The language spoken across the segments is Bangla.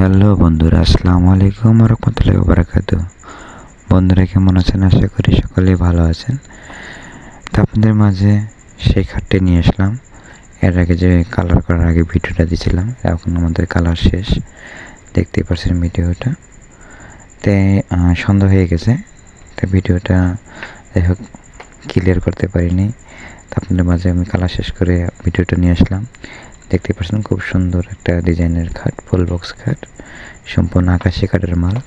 হ্যালো বন্ধুরা, আসসালামু আলাইকুম ওয়া রাহমাতুল্লাহি ওয়া বারাকাতুহু। বন্ধুরা কেমন আছেন? আশা করি সকলেই ভালো আছেন। তো আপনাদের মাঝে সেই খাটটি নিয়ে আসলাম। এর আগে যে কালার করার আগে ভিডিওটা দিয়েছিলাম, এখন আমাদের কালার শেষ। দেখতেই পাচ্ছেন ভিডিওটা। তে সন্ধ্যা হয়ে গেছে, তো ভিডিওটা যাই হোক ক্লিয়ার করতে পারিনি। তো আপনাদের মাঝে আমি কালার শেষ করে ভিডিওটা নিয়ে আসলাম। দেখতে পাচ্ছেন খুব সুন্দর একটা ডিজাইনের খাট, ফুল বক্স খাট, সম্পূর্ণ আকাশি কাঠের মাল।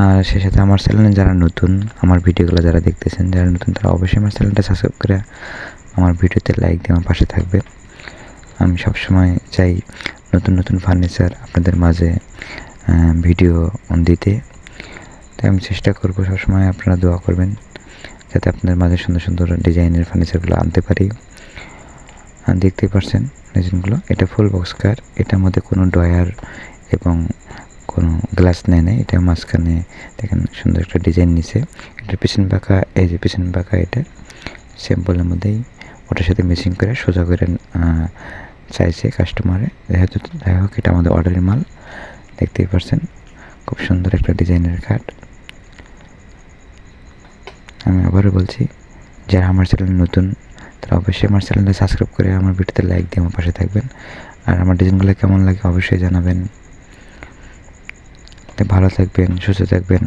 আর সে সাথে আমার চ্যানেলে যারা নতুন, আমার ভিডিওগুলো যারা দেখতেছেন, যারা নতুন তারা অবশ্যই আমার চ্যানেলটা সাবস্ক্রাইব করে আমার ভিডিওতে লাইক দিয়ে আমার পাশে থাকবে। আমি সবসময় চাই নতুন নতুন ফার্নিচার আপনাদের মাঝে ভিডিও দিতে। তাই আমি চেষ্টা করব সবসময় আপনারা দোয়া করবেন যাতে আপনাদের মাঝে সুন্দর সুন্দর ডিজাইনের ফার্নিচারগুলো আনতে পারি। দেখতেই পাচ্ছেন ডিজাইনগুলো, এটা ফুল বক্স কার, এটার মধ্যে কোনো ডয়ার এবং কোনো গ্লাস নেয় না। এটা মাঝখানে দেখেন সুন্দর একটা ডিজাইন নিছে। এটা পিছন পাখা, এই যে পিছন পাখা, এটা স্যাম্পলের মধ্যেই ওটার সাথে ম্যাচিং করে সোজা করে চাইছে কাস্টমারে। যাই হোক এটা আমাদের অর্ডারের মাল। দেখতেই পাচ্ছেন খুব সুন্দর একটা ডিজাইনের খাট। আমি আবারও বলছি, যারা আমার চ্যানেল নতুন তারা অবশ্যই আমার চ্যানেলটা সাবস্ক্রাইব করে আমার ভিডিওতে লাইক দিয়ে আমার পাশে থাকবেন। আর আমার ডিজাইনগুলো কেমন লাগে অবশ্যই জানাবেন। ভালো থাকবেন, সুস্থ থাকবেন।